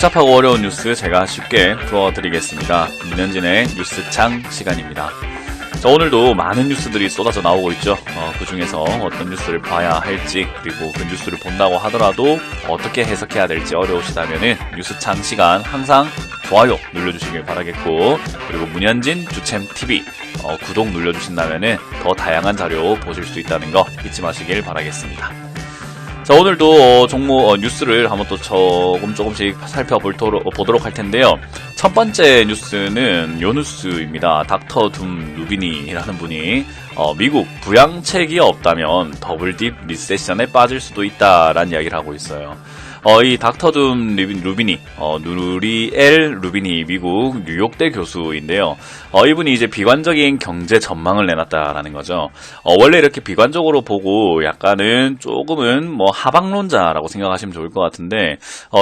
복잡하고 어려운 뉴스 제가 쉽게 풀어드리겠습니다. 문현진의 뉴스창 시간입니다. 자, 오늘도 많은 뉴스들이 쏟아져 나오고 있죠. 그 중에서 어떤 뉴스를 봐야 할지, 그리고 그 뉴스를 본다고 하더라도 어떻게 해석해야 될지 어려우시다면은 뉴스창 시간 항상 좋아요 눌러주시길 바라겠고, 그리고 문현진 주챔TV 구독 눌러주신다면은 더 다양한 자료 보실 수 있다는 거 잊지 마시길 바라겠습니다. 자, 오늘도 종목 뉴스를 한번 또 조금씩 살펴보도록 할 텐데요. 첫 번째 뉴스는 요 뉴스입니다. 닥터 둠 루비니라는 분이 미국 부양책이 없다면 더블딥 리세션에 빠질 수도 있다라는 이야기를 하고 있어요. 이 닥터 둠 루비니, 누리엘 루비니 미국 뉴욕대 교수인데요. 이분이 이제 비관적인 경제 전망을 내놨다라는 거죠. 원래 이렇게 비관적으로 보고 약간은 조금은 뭐 하방론자라고 생각하시면 좋을 것 같은데,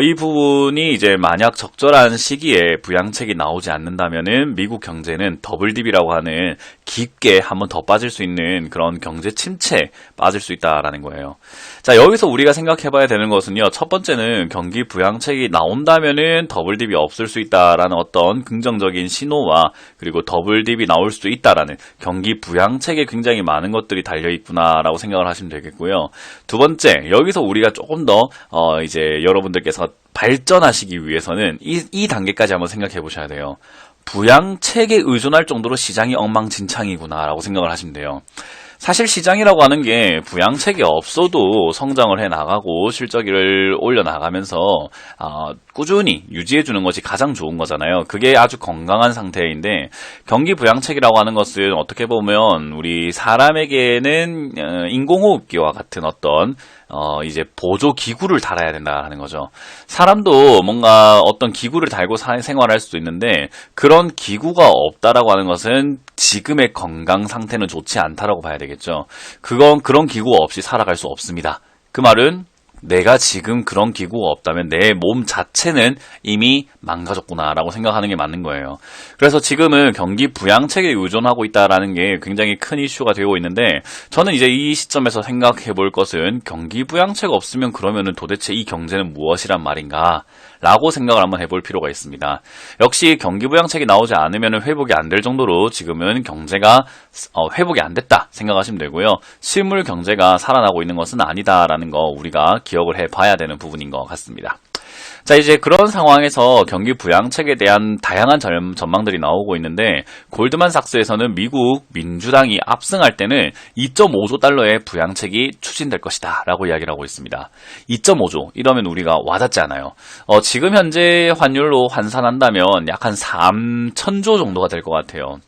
이 부분이 이제 만약 적절한 시기에 부양책이 나오지 않는다면은 미국 경제는 더블딥이라고 하는 깊게 한번 더 빠질 수 있는 그런 경제 침체에 빠질 수 있다라는 거예요. 자, 여기서 우리가 생각해 봐야 되는 것은요. 첫 번째는 경기 부양책이 나온다면은 더블딥이 없을 수 있다라는 어떤 긍정적인 신호와, 그리고 더블딥이 나올 수도 있다라는 경기 부양책에 굉장히 많은 것들이 달려 있구나라고 생각을 하시면 되겠고요. 두 번째, 여기서 우리가 조금 더 이제 여러분들께서 발전하시기 위해서는 이 단계까지 한번 생각해 보셔야 돼요. 부양책에 의존할 정도로 시장이 엉망진창이구나라고 생각을 하시면 돼요. 사실 시장이라고 하는 게 부양책이 없어도 성장을 해나가고 실적을 올려나가면서 꾸준히 유지해주는 것이 가장 좋은 거잖아요. 그게 아주 건강한 상태인데, 경기 부양책이라고 하는 것은 어떻게 보면 우리 사람에게는 인공호흡기와 같은 어떤 이제 보조 기구를 달아야 된다는 거죠. 사람도 뭔가 어떤 기구를 달고 생활할 수도 있는데, 그런 기구가 없다라고 하는 것은 지금의 건강 상태는 좋지 않다라고 봐야 되겠죠. 그런 기구가 없이 살아갈 수 없습니다. 그 말은 내가 지금 그런 기구가 없다면 내 몸 자체는 이미 망가졌구나라고 생각하는 게 맞는 거예요. 그래서 지금은 경기 부양책에 의존하고 있다라는 게 굉장히 큰 이슈가 되고 있는데, 저는 이제 이 시점에서 생각해 볼 것은 경기 부양책 없으면 그러면은 도대체 이 경제는 무엇이란 말인가? 라고 생각을 한번 해볼 필요가 있습니다. 역시 경기 부양책이 나오지 않으면 회복이 안 될 정도로 지금은 경제가 회복이 안 됐다 생각하시면 되고요. 실물 경제가 살아나고 있는 것은 아니다라는 거 우리가 기억을 해봐야 되는 부분인 것 같습니다. 자, 이제 그런 상황에서 경기 부양책에 대한 다양한 전망들이 나오고 있는데, 골드만삭스에서는 미국 민주당이 압승할 때는 2.5조 달러의 부양책이 추진될 것이다 라고 이야기를 하고 있습니다. 2.5조 이러면 우리가 와닿지 않아요. 지금 현재 환율로 환산한다면 약 한 3,000조 정도가 될 것 같아요.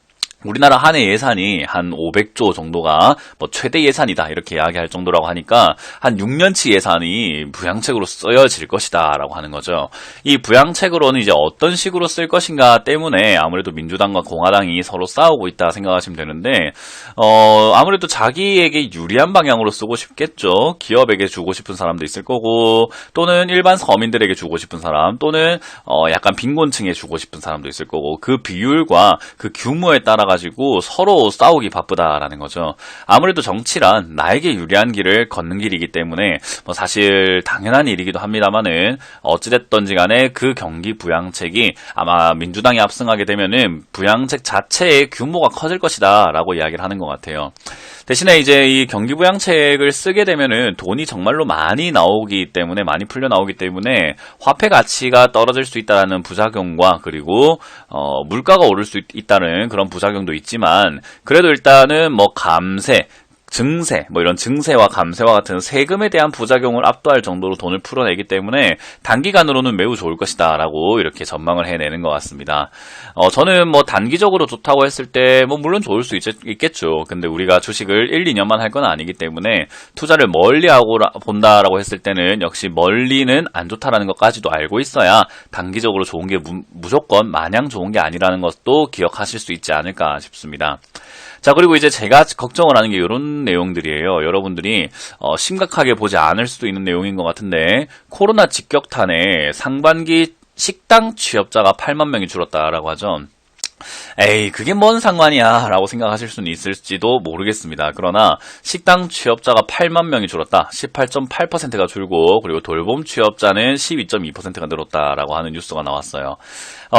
우리나라 한 해 예산이 한 500조 정도가 뭐 최대 예산이다 이렇게 이야기할 정도라고 하니까 한 6년치 예산이 부양책으로 쓰여질 것이다 라고 하는 거죠. 이 부양책으로는 이제 어떤 식으로 쓸 것인가 때문에 아무래도 민주당과 공화당이 서로 싸우고 있다 생각하시면 되는데, 아무래도 자기에게 유리한 방향으로 쓰고 싶겠죠. 기업에게 주고 싶은 사람도 있을 거고, 또는 일반 서민들에게 주고 싶은 사람, 또는 약간 빈곤층에 주고 싶은 사람도 있을 거고, 그 비율과 그 규모에 따라 가지고 서로 싸우기 바쁘다라는 거죠. 아무래도 정치란 나에게 유리한 길을 걷는 길이기 때문에 뭐 사실 당연한 일이기도 합니다만은, 어찌됐던지 간에 그 경기 부양책이 아마 민주당이 압승하게 되면은 부양책 자체의 규모가 커질 것이다 라고 이야기를 하는 것 같아요. 대신에 이제 이 경기 부양책을 쓰게 되면은 돈이 정말로 많이 나오기 때문에, 많이 풀려 나오기 때문에 화폐 가치가 떨어질 수 있다는 부작용과, 그리고 물가가 오를 수 있다는 그런 부작용도 있지만, 그래도 일단은 뭐 감세, 증세, 뭐 이런 증세와 감세와 같은 세금에 대한 부작용을 압도할 정도로 돈을 풀어내기 때문에 단기간으로는 매우 좋을 것이다 라고 이렇게 전망을 해내는 것 같습니다. 저는 뭐 단기적으로 좋다고 했을 때 뭐 물론 좋을 수 있겠죠. 근데 우리가 주식을 1, 2년만 할 건 아니기 때문에 투자를 멀리 하고 본다라고 했을 때는 역시 멀리는 안 좋다라는 것까지도 알고 있어야 단기적으로 좋은 게 무조건 마냥 좋은 게 아니라는 것도 기억하실 수 있지 않을까 싶습니다. 자, 그리고 이제 제가 걱정을 하는 게 이런 내용들이에요. 여러분들이 심각하게 보지 않을 수도 있는 내용인 것 같은데, 코로나 직격탄에 상반기 식당 취업자가 8만 명이 줄었다라고 하죠. 에이, 그게 뭔 상관이야 라고 생각하실 수는 있을지도 모르겠습니다. 그러나 식당 취업자가 8만 명이 줄었다. 18.8%가 줄고, 그리고 돌봄 취업자는 12.2%가 늘었다라고 하는 뉴스가 나왔어요.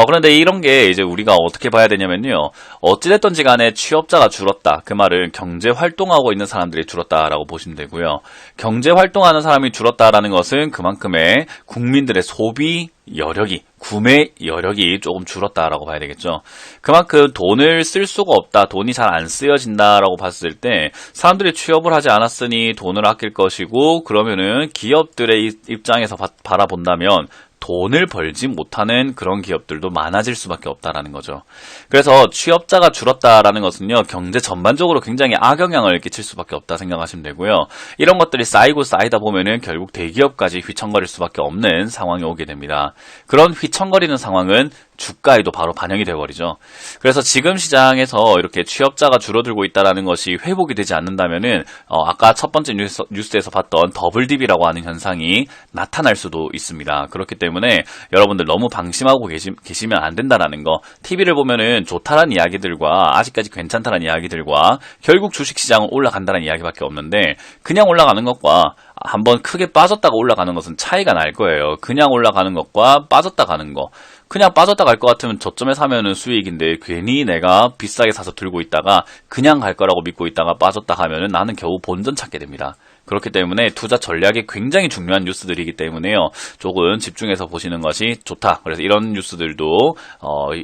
그런데 이런 게 이제 우리가 어떻게 봐야 되냐면요. 어찌됐든지 간에 취업자가 줄었다. 그 말은 경제 활동하고 있는 사람들이 줄었다라고 보시면 되고요. 경제 활동하는 사람이 줄었다라는 것은 그만큼의 국민들의 소비 여력이, 구매 여력이 조금 줄었다라고 봐야 되겠죠. 그만큼 돈을 쓸 수가 없다, 돈이 잘 안 쓰여진다라고 봤을 때 사람들이 취업을 하지 않았으니 돈을 아낄 것이고, 그러면은 기업들의 입장에서 바라본다면 돈을 벌지 못하는 그런 기업들도 많아질 수밖에 없다라는 거죠. 그래서 취업자가 줄었다라는 것은요, 경제 전반적으로 굉장히 악영향을 끼칠 수밖에 없다 생각하시면 되고요. 이런 것들이 쌓이고 쌓이다 보면은 결국 대기업까지 휘청거릴 수밖에 없는 상황이 오게 됩니다. 그런 휘청거리는 상황은 주가에도 바로 반영이 되어버리죠. 그래서 지금 시장에서 이렇게 취업자가 줄어들고 있다는 것이 회복이 되지 않는다면은 아까 첫 번째 뉴스에서 봤던 더블딥이라고 하는 현상이 나타날 수도 있습니다. 그렇기 때문에 여러분들 너무 방심하고 계시면 안 된다라는 거, TV를 보면은 좋다라는 이야기들과 아직까지 괜찮다라는 이야기들과 결국 주식시장은 올라간다는 이야기밖에 없는데, 그냥 올라가는 것과 한번 크게 빠졌다가 올라가는 것은 차이가 날 거예요. 그냥 올라가는 것과 빠졌다 가는 거. 그냥 빠졌다 갈 것 같으면 저점에 사면은 수익인데, 괜히 내가 비싸게 사서 들고 있다가 그냥 갈 거라고 믿고 있다가 빠졌다 하면은 나는 겨우 본전 찾게 됩니다. 그렇기 때문에 투자 전략이 굉장히 중요한 뉴스들이기 때문에요. 조금 집중해서 보시는 것이 좋다. 그래서 이런 뉴스들도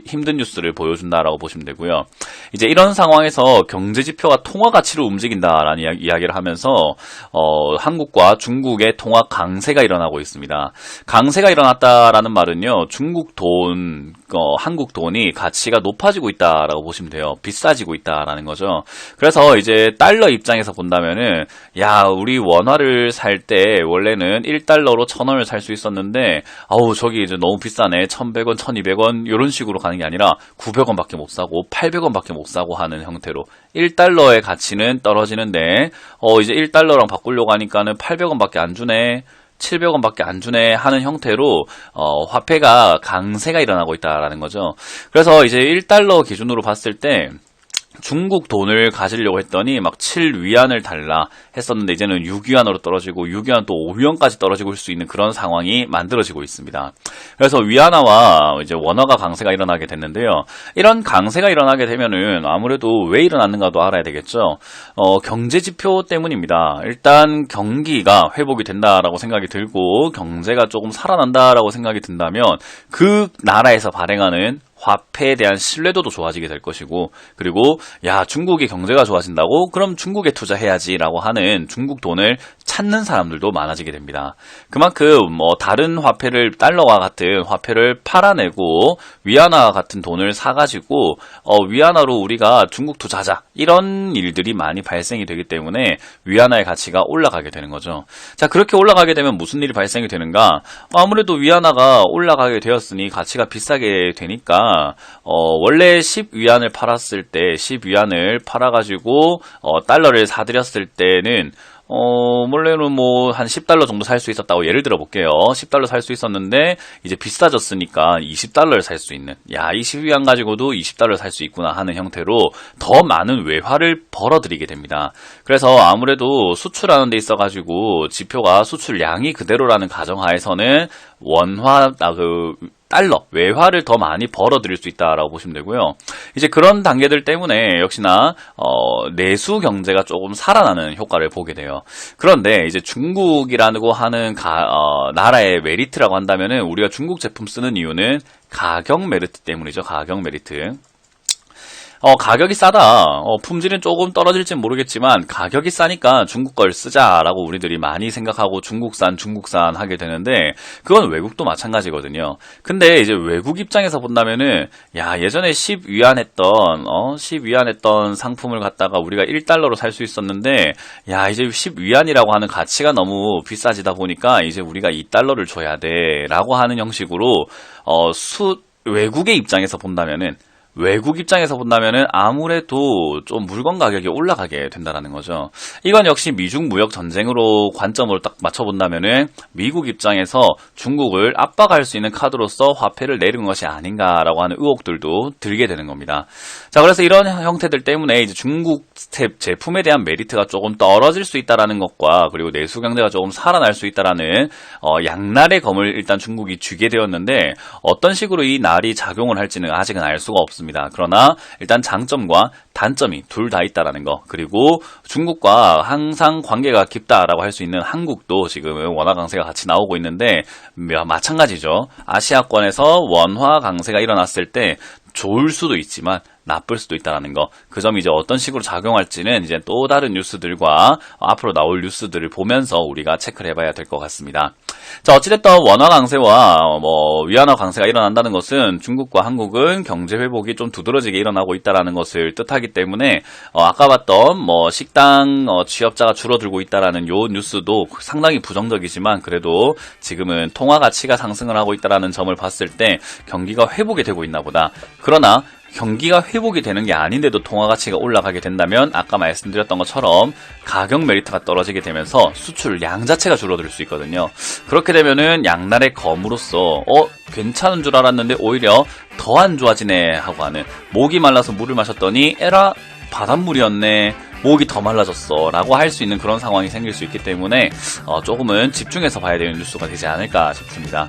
힘든 뉴스를 보여준다라고 보시면 되고요. 이제 이런 상황에서 경제 지표가 통화 가치로 움직인다라는 이야기를 하면서 한국과 중국의 통화 강세가 일어나고 있습니다. 강세가 일어났다라는 말은요, 중국 돈, 한국 돈이 가치가 높아지고 있다라고 보시면 돼요. 비싸지고 있다라는 거죠. 그래서 이제 달러 입장에서 본다면은, 야, 우리 원화를 살 때 원래는 1달러로 1,000원을 살 수 있었는데, 아우, 저기 이제 너무 비싸네. 1,100원, 1,200원 이런 식으로 가는 게 아니라 900원밖에 못 사고 800원밖에 못 사고 하는 형태로 1달러의 가치는 떨어지는데, 이제 1달러랑 바꾸려고 하니까는 800원밖에 안 주네. 700원밖에 안 주네 하는 형태로 화폐가 강세가 일어나고 있다라는 거죠. 그래서 이제 1달러 기준으로 봤을 때 중국 돈을 가지려고 했더니 막 7위안을 달라 했었는데, 이제는 6위안으로 떨어지고 6위안 또 5위안까지 떨어지고 수 있는 그런 상황이 만들어지고 있습니다. 그래서 위안화와 이제 원화가 강세가 일어나게 됐는데요. 이런 강세가 일어나게 되면은 아무래도 왜 일어났는가도 알아야 되겠죠. 경제 지표 때문입니다. 일단 경기가 회복이 된다라고 생각이 들고 경제가 조금 살아난다라고 생각이 든다면 그 나라에서 발행하는 화폐에 대한 신뢰도도 좋아지게 될 것이고, 그리고 야, 중국의 경제가 좋아진다고? 그럼 중국에 투자해야지라고 하는 중국 돈을 찾는 사람들도 많아지게 됩니다. 그만큼 다른 화폐를, 달러와 같은 화폐를 팔아내고 위안화 같은 돈을 사가지고 위안화로 우리가 중국 투자하자, 이런 일들이 많이 발생이 되기 때문에 위안화의 가치가 올라가게 되는 거죠. 자, 그렇게 올라가게 되면 무슨 일이 발생이 되는가? 아무래도 위안화가 올라가게 되었으니 가치가 비싸게 되니까 원래 10위안을 팔았을 때 10위안을 팔아가지고 달러를 사들였을 때는 원래는 뭐 한 10달러 정도 살 수 있었다고 예를 들어 볼게요. 10달러 살 수 있었는데 이제 비싸졌으니까 20달러를 살 수 있는, 야, 이 10위안 가지고도 20달러를 살 수 있구나 하는 형태로 더 많은 외화를 벌어들이게 됩니다. 그래서 아무래도 수출하는 데 있어 가지고 지표가 수출량이 그대로라는 가정하에서는 달러, 외화를 더 많이 벌어들일 수 있다라고 보시면 되고요. 이제 그런 단계들 때문에 역시나 내수 경제가 조금 살아나는 효과를 보게 돼요. 그런데 이제 중국이라고 하는 나라의 메리트라고 한다면은, 우리가 중국 제품 쓰는 이유는 가격 메리트 때문이죠. 가격 메리트. 가격이 싸다. 품질은 조금 떨어질진 모르겠지만 가격이 싸니까 중국 걸 쓰자라고 우리들이 많이 생각하고 중국산 하게 되는데, 그건 외국도 마찬가지거든요. 근데 이제 외국 입장에서 본다면은, 야, 예전에 10위안 했던 상품을 갖다가 우리가 1달러로 살 수 있었는데, 야, 이제 10위안이라고 하는 가치가 너무 비싸지다 보니까 이제 우리가 2달러를 줘야 돼라고 하는 형식으로 외국의 입장에서 본다면은, 외국 입장에서 본다면은 아무래도 좀 물건 가격이 올라가게 된다라는 거죠. 이건 역시 미중 무역 전쟁으로 관점으로 딱 맞춰본다면은 미국 입장에서 중국을 압박할 수 있는 카드로서 화폐를 내린 것이 아닌가라고 하는 의혹들도 들게 되는 겁니다. 자, 그래서 이런 형태들 때문에 이제 중국 제품에 대한 메리트가 조금 떨어질 수 있다라는 것과 그리고 내수 경제가 조금 살아날 수 있다라는 양날의 검을 일단 중국이 쥐게 되었는데 어떤 식으로 이 날이 작용을 할지는 아직은 알 수가 없습니다. 그러나 일단 장점과 단점이 둘 다 있다라는 거, 그리고 중국과 항상 관계가 깊다라고 할 수 있는 한국도 지금 원화 강세가 같이 나오고 있는데 마찬가지죠. 아시아권에서 원화 강세가 일어났을 때 좋을 수도 있지만 나쁠 수도 있다는 거, 그 점이 이제 어떤 식으로 작용할지는 이제 또 다른 뉴스들과 앞으로 나올 뉴스들을 보면서 우리가 체크를 해봐야 될 것 같습니다. 자, 어찌됐든 원화 강세와 위안화 강세가 일어난다는 것은 중국과 한국은 경제 회복이 좀 두드러지게 일어나고 있다는 것을 뜻하기 때문에 아까 봤던 식당 취업자가 줄어들고 있다는 요 뉴스도 상당히 부정적이지만 그래도 지금은 통화 가치가 상승을 하고 있다는 점을 봤을 때 경기가 회복이 되고 있나 보다. 그러나 경기가 회복이 되는 게 아닌데도 통화 가치가 올라가게 된다면 아까 말씀드렸던 것처럼 가격 메리트가 떨어지게 되면서 수출량 자체가 줄어들 수 있거든요. 그렇게 되면은 양날의 검으로서 괜찮은 줄 알았는데 오히려 더 안 좋아지네 하고 하는, 목이 말라서 물을 마셨더니 에라 바닷물이었네, 목이 더 말라졌어 라고 할 수 있는 그런 상황이 생길 수 있기 때문에 조금은 집중해서 봐야 되는 뉴스가 되지 않을까 싶습니다.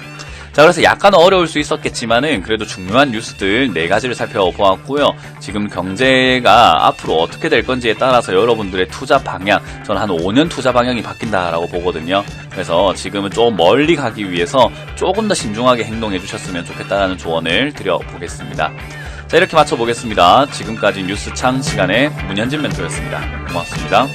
자, 그래서 약간 어려울 수 있었겠지만은 그래도 중요한 뉴스들 4가지를 살펴보았고요. 지금 경제가 앞으로 어떻게 될 건지에 따라서 여러분들의 투자 방향, 저는 한 5년 투자 방향이 바뀐다라고 보거든요. 그래서 지금은 좀 멀리 가기 위해서 조금 더 신중하게 행동해 주셨으면 좋겠다는 조언을 드려보겠습니다. 자, 이렇게 마쳐보겠습니다. 지금까지 뉴스창 시간의 문현진 멘토였습니다. 고맙습니다.